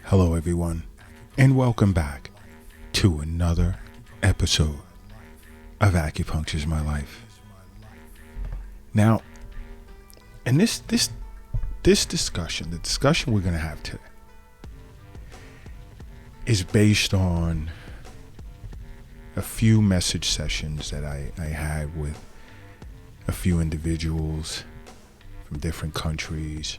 Hello, everyone, and welcome back to another episode of Acupuncture is My Life. Now, in this discussion, the discussion we're going to have today, is based on a few message sessions that I had with a few individuals from different countries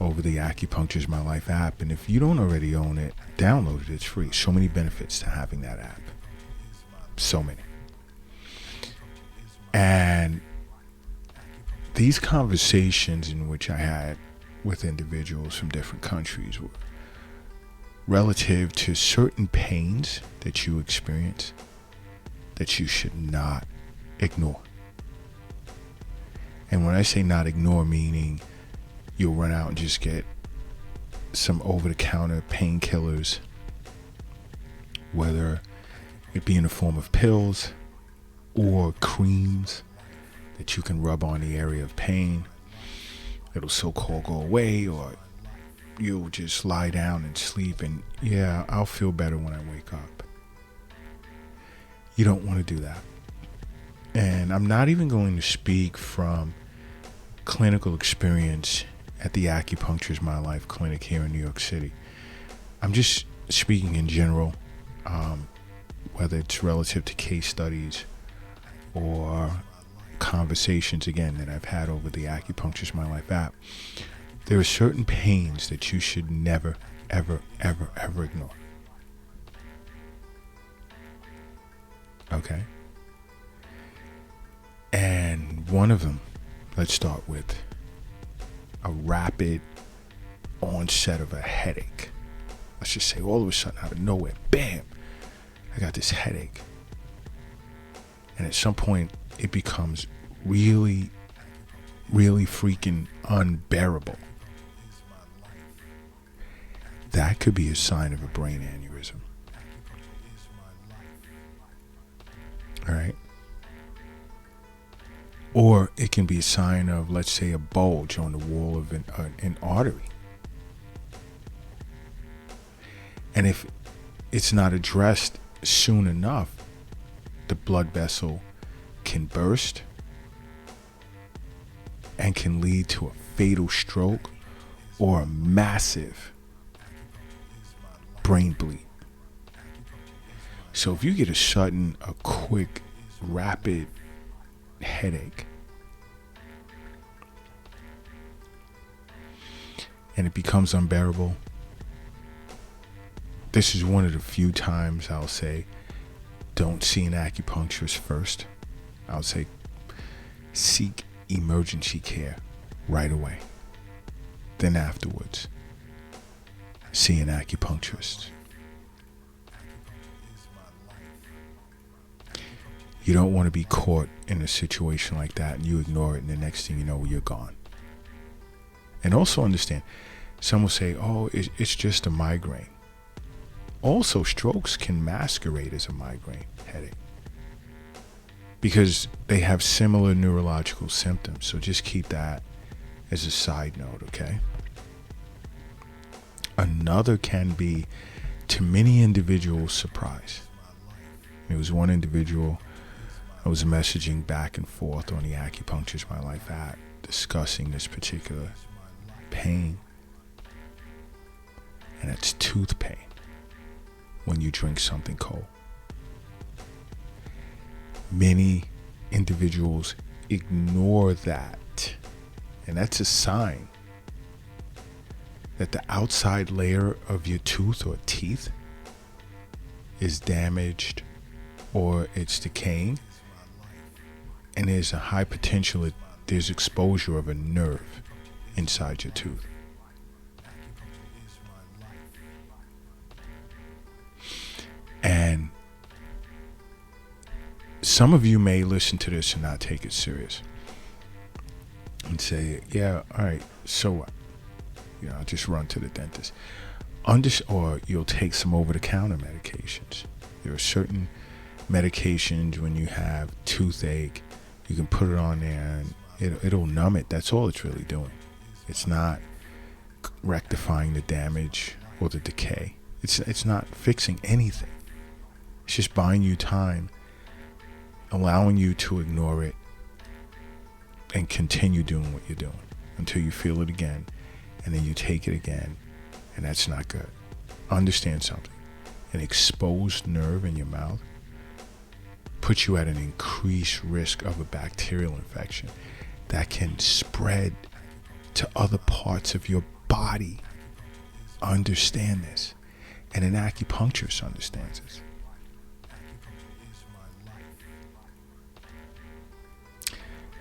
over the Acupuncture is My Life app. And if you don't already own it, download it. It's free. So many benefits to having that app. So many. And these conversations in which I had with individuals from different countries were relative to certain pains that you experience that you should not ignore. And when I say not ignore, meaning you'll run out and just get some over-the-counter painkillers, whether it be in the form of pills or creams that you can rub on the area of pain. It'll so-called go away, or you'll just lie down and sleep and, yeah, I'll feel better when I wake up. You don't want to do that. And I'm not even going to speak from clinical experience at the Acupuncture is My Life clinic here in New York City. I'm just speaking in general, whether it's relative to case studies or conversations, again, that I've had over the Acupuncture is My Life app. There are certain pains that you should never, ever, ever, ever ignore. Okay? And one of them, let's start with a rapid onset of a headache. Let's just say all of a sudden, out of nowhere, bam, I got this headache. And at some point, it becomes really, really freaking unbearable. That could be a sign of a brain aneurysm. All right? Or it can be a sign of, let's say, a bulge on the wall of an artery. And if it's not addressed soon enough, the blood vessel can burst and can lead to a fatal stroke or a massive brain bleed. So if you get a quick, rapid headache and it becomes unbearable, this is one of the few times I'll say don't see an acupuncturist first. I'll say seek emergency care right away. Then afterwards, see an acupuncturist. You don't want to be caught in a situation like that and you ignore it, and the next thing you know, you're gone. And also understand, some will say, oh, it's just a migraine. Also, strokes can masquerade as a migraine headache because they have similar neurological symptoms. So just keep that as a side note, okay? Another can be, to many individuals, surprise. There was one individual I was messaging back and forth on the Acupuncture is My Life app discussing this particular pain, and it's tooth pain when you drink something cold. Many individuals ignore that, and that's a sign that the outside layer of your tooth or teeth is damaged or it's decaying, and there's a high potential that there's exposure of a nerve inside your tooth. And some of you may listen to this and not take it serious and say, yeah, all right, so what? I'll just run to the dentist. Or you'll take some over-the-counter medications. There are certain medications when you have toothache, you can put it on there and it'll numb it. That's all it's really doing. It's not rectifying the damage or the decay. It's not fixing anything. It's just buying you time, allowing you to ignore it and continue doing what you're doing until you feel it again, and then you take it again, and that's not good. Understand something. An exposed nerve in your mouth puts you at an increased risk of a bacterial infection that can spread to other parts of your body. Understand this. And an acupuncturist understands this.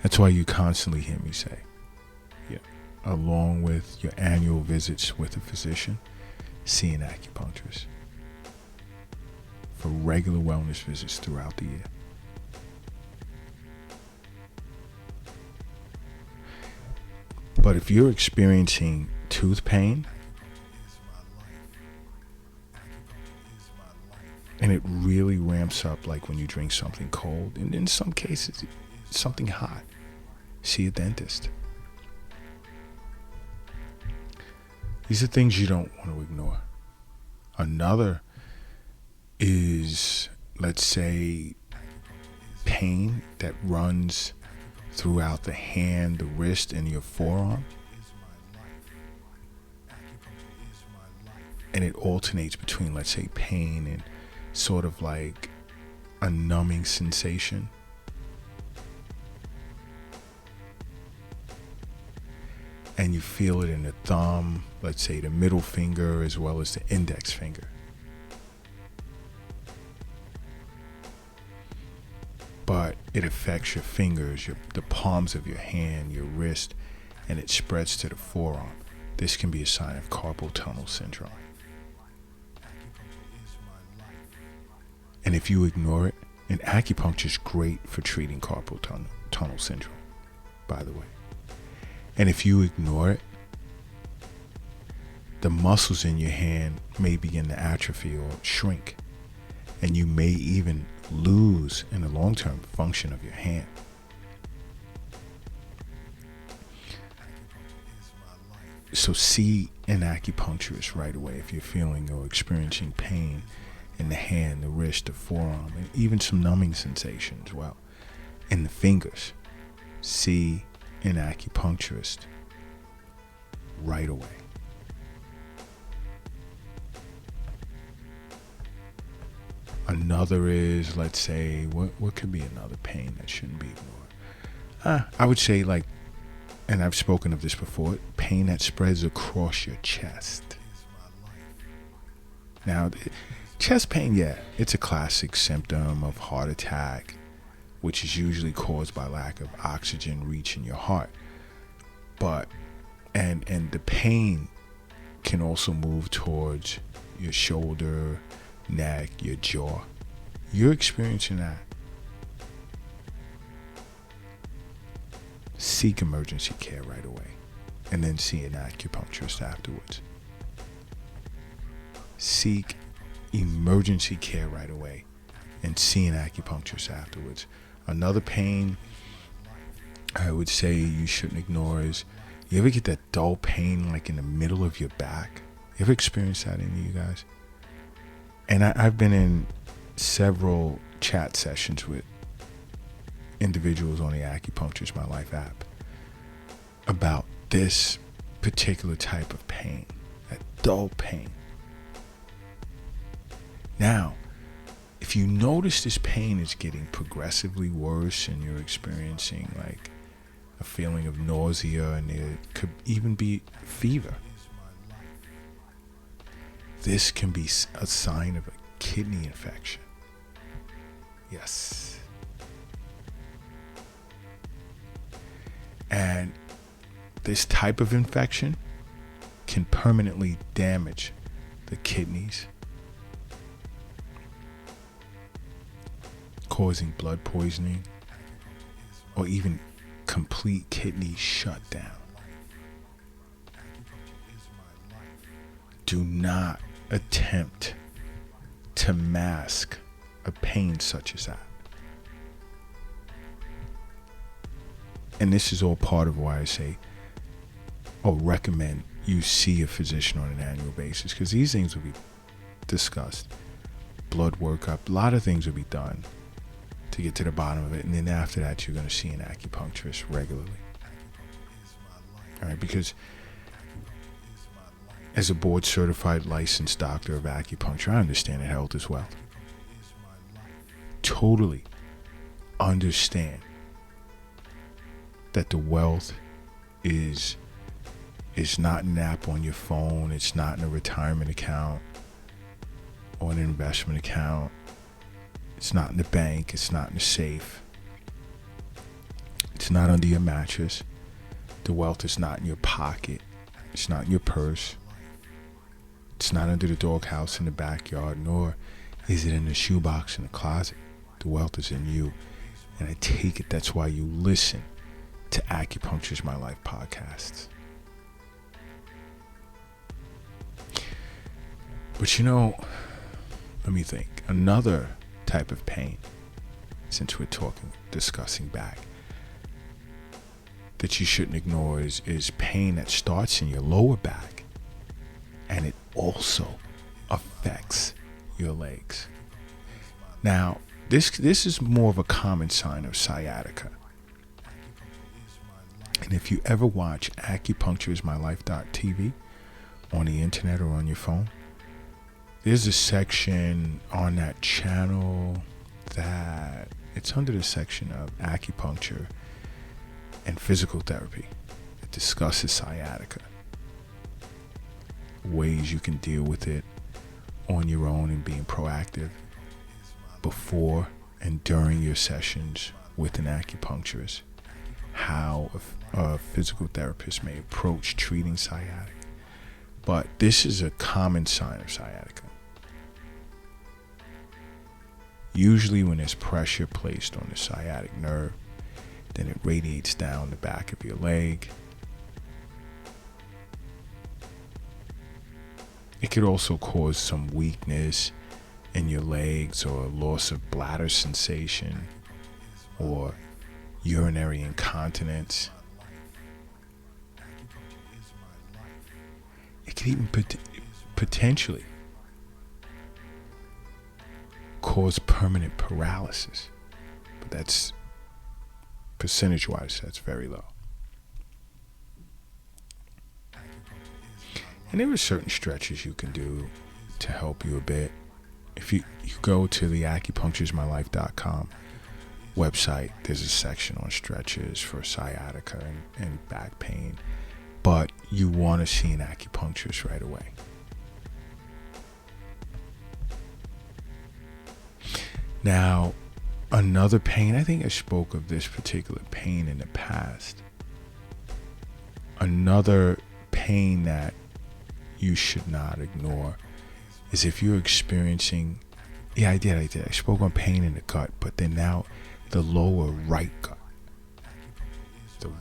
That's why you constantly hear me say, along with your annual visits with a physician, see an acupuncturist for regular wellness visits throughout the year. But if you're experiencing tooth pain, and it really ramps up like when you drink something cold, and in some cases, something hot, see a dentist. These are things you don't want to ignore. Another is, let's say, pain that runs throughout the hand, the wrist, and your forearm. And it alternates between, let's say, pain and sort of like a numbing sensation. And you feel it in the thumb, let's say the middle finger, as well as the index finger. But it affects your fingers, the palms of your hand, your wrist, and it spreads to the forearm. This can be a sign of carpal tunnel syndrome. And if you ignore it, and acupuncture is great for treating carpal tunnel syndrome, by the way. And if you ignore it, the muscles in your hand may begin to atrophy or shrink, and you may even lose in the long term function of your hand. So see an acupuncturist right away if you're feeling or experiencing pain in the hand, the wrist, the forearm, and even some numbing sensation as well in the fingers. See an acupuncturist right away. Another is, let's say, what could be another pain that shouldn't be ignored? I would say, like, and I've spoken of this before, pain that spreads across your chest. Now, chest pain, it's a classic symptom of heart attack, which is usually caused by lack of oxygen reaching your heart. But, and the pain can also move towards your shoulder, neck, your jaw. You're experiencing that. Seek emergency care right away, and then see an acupuncturist afterwards. Seek emergency care right away, and see an acupuncturist afterwards. Another pain I would say you shouldn't ignore is, you ever get that dull pain like in the middle of your back? You ever experienced that, any of you guys? And I've been in several chat sessions with individuals on the Acupuncture My Life app about this particular type of pain, that dull pain. Now, if you notice this pain is getting progressively worse and you're experiencing like a feeling of nausea and it could even be fever, this can be a sign of a kidney infection. Yes. And this type of infection can permanently damage the kidneys, causing blood poisoning or even complete kidney shutdown. Do not attempt to mask a pain such as that. And this is all part of why I say or recommend you see a physician on an annual basis, because these things will be discussed. Blood workup, a lot of things will be done to get to the bottom of it, and then after that you're going to see an acupuncturist regularly. All right, because as a board certified licensed doctor of acupuncture, I understand that health is wealth. Totally understand that the wealth is not an app on your phone. It's not in a retirement account or an investment account. It's not in the bank. It's not in the safe. It's not under your mattress. The wealth is not in your pocket. It's not in your purse. It's not under the doghouse in the backyard, nor is it in the shoebox in the closet. The wealth is in you. And I take it that's why you listen to Acupuncture's My Life podcasts. But let me think. Another type of pain, since we're discussing back, that you shouldn't ignore is pain that starts in your lower back, and it also affects your legs. Now, this is more of a common sign of sciatica. And if you ever watch acupunctureismylife.tv on the internet or on your phone, there's a section on that channel that it's under the section of acupuncture and physical therapy. It discusses sciatica, ways you can deal with it on your own and being proactive before and during your sessions with an acupuncturist, how a physical therapist may approach treating sciatica. But this is a common sign of sciatica. Usually when there's pressure placed on the sciatic nerve, then it radiates down the back of your leg. It could also cause some weakness in your legs, or loss of bladder sensation, or urinary incontinence. It could even potentially cause permanent paralysis, but that's percentage-wise, that's very low. And there are certain stretches you can do to help you a bit. If you go to the acupunctureismylife.com website, there's a section on stretches for sciatica and back pain, but you want to see an acupuncturist right away. Now, another pain, I think I spoke of this particular pain in the past. Another pain that you should not ignore is if you're experiencing, I did. I spoke on pain in the gut, but then now the lower right gut, the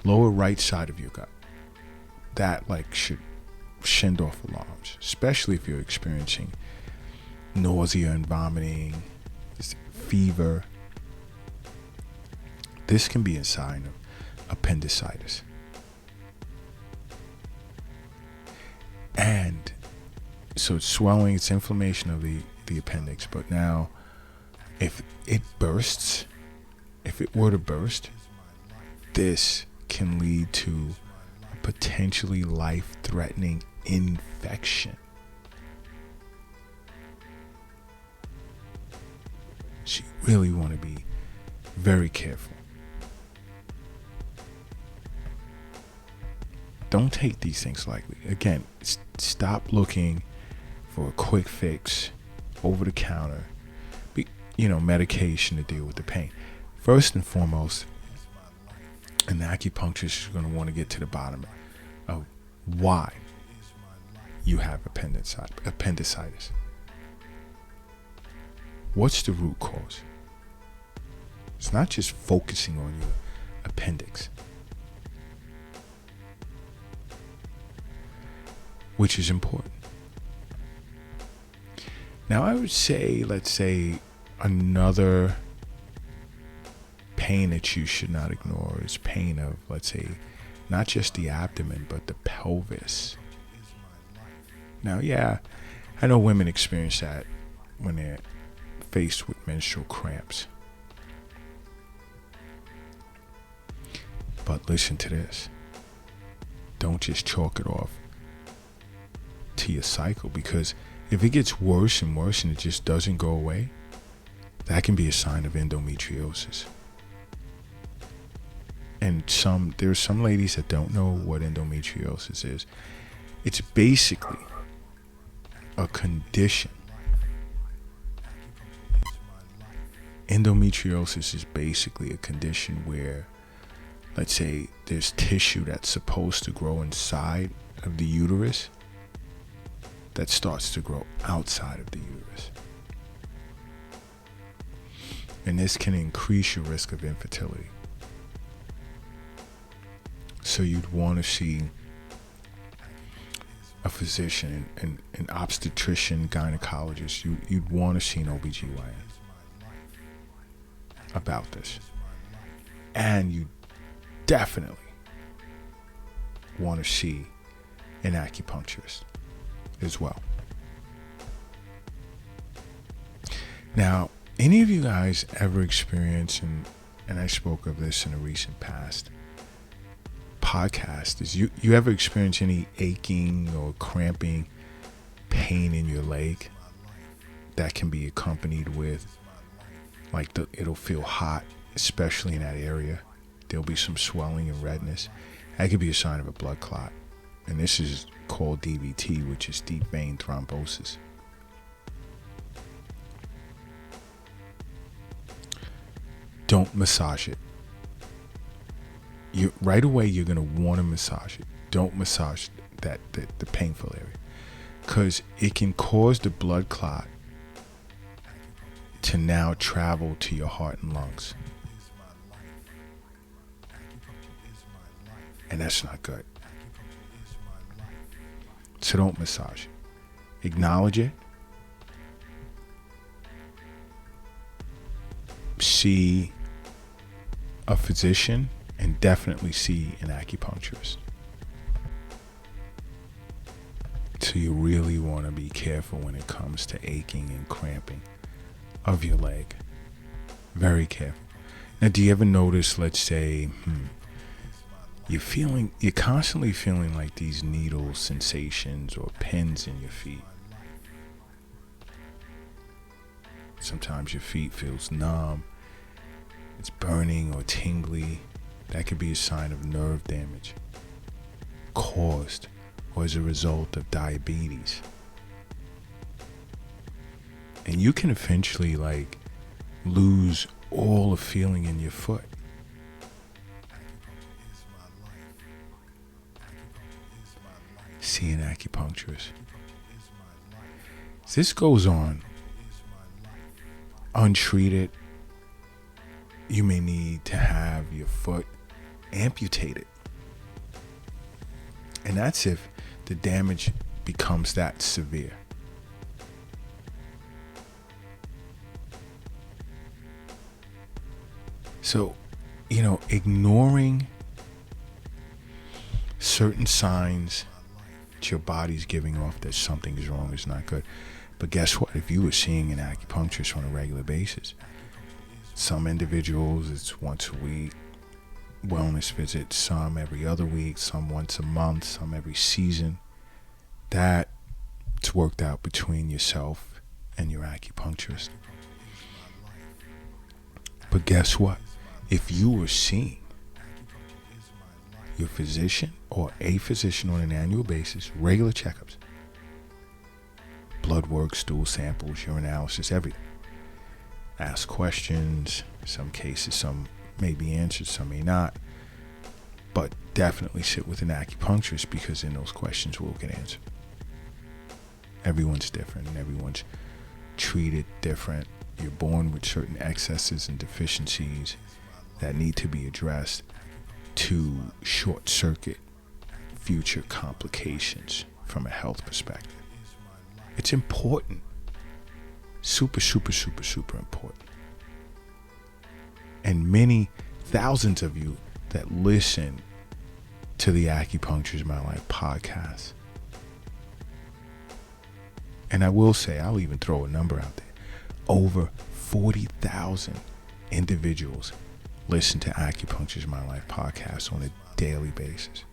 lower right side of your gut, that should send off alarms, especially if you're experiencing nausea and vomiting, fever. This can be a sign of appendicitis. And so it's swelling, it's inflammation of the appendix. But now, if it were to burst, this can lead to a potentially life-threatening infection. So you really want to be very careful. Don't take these things lightly. Again, stop looking for a quick fix, over the counter, medication to deal with the pain. First and foremost, an acupuncturist is going to want to get to the bottom of why you have appendicitis. What's the root cause? It's not just focusing on your appendix, which is important. Now, I would say, let's say, another pain that you should not ignore is pain of, let's say, not just the abdomen, but the pelvis. Now, yeah, I know women experience that when they're faced with menstrual cramps. But listen to this. Don't just chalk it off to your cycle, because if it gets worse and worse and it just doesn't go away, that can be a sign of endometriosis. And there's some ladies that don't know what endometriosis is. It's basically a condition. Endometriosis is basically a condition where, let's say, there's tissue that's supposed to grow inside of the uterus that starts to grow outside of the uterus. And this can increase your risk of infertility. So you'd want to see a physician, an obstetrician, gynecologist. You'd want to see an OBGYN about this. And you definitely want to see an acupuncturist as well. Now, any of you guys ever experience, and I spoke of this in a recent past podcast, is you ever experience any aching or cramping pain in your leg that can be accompanied with, like, it'll feel hot, especially in that area. There'll be some swelling and redness. That could be a sign of a blood clot. And this is called DVT, which is deep vein thrombosis. Don't massage it. Right away, you're going to want to massage it. Don't massage the painful area, because it can cause the blood clot to now travel to your heart and lungs. And that's not good. So don't massage it. Acknowledge it. See a physician, and definitely see an acupuncturist. So you really want to be careful when it comes to aching and cramping of your leg. Very careful. Now, do you ever notice, let's say, you're constantly feeling like these needle sensations or pins in your feet? Sometimes your feet feels numb. It's burning or tingly. That could be a sign of nerve damage caused or as a result of diabetes. And you can eventually lose all the feeling in your foot. See an acupuncturist. This goes on untreated. You may need to have your foot amputated. And that's if the damage becomes that severe. So, ignoring certain signs that your body's giving off that something is wrong is not good. But guess what? If you were seeing an acupuncturist on a regular basis, some individuals it's once a week, wellness visits, some every other week, some once a month, some every season, that's worked out between yourself and your acupuncturist. But guess what? If you were seeing your physician or a physician on an annual basis, regular checkups, blood work, stool samples, urinalysis, everything, ask questions, some cases, some may be answered, some may not, but definitely sit with an acupuncturist, because then those questions will get answered. Everyone's different and everyone's treated different. You're born with certain excesses and deficiencies that need to be addressed to short circuit future complications from a health perspective. It's important. Super, super, super, super important. And many thousands of you that listen to the Acupuncture is My Life podcast. And I will say, I'll even throw a number out there. Over 40,000 individuals listen to Acupuncture is My Life podcast on a daily basis.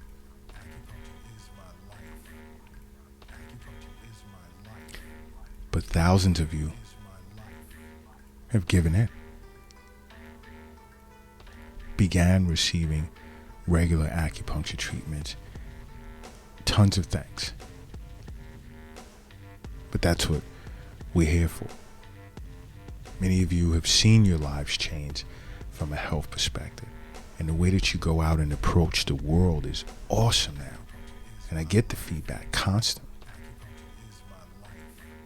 But thousands of you have given in. Began receiving regular acupuncture treatments. Tons of things. But that's what we're here for. Many of you have seen your lives change from a health perspective. And the way that you go out and approach the world is awesome now. And I get the feedback constantly.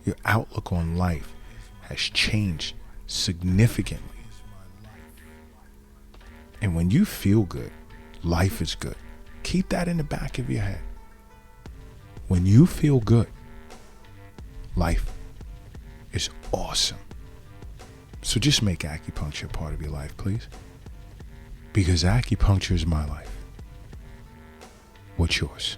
Your outlook on life has changed significantly. And when you feel good, life is good. Keep that in the back of your head. When you feel good, life is awesome. So just make acupuncture a part of your life, please. Because acupuncture is my life. What's yours?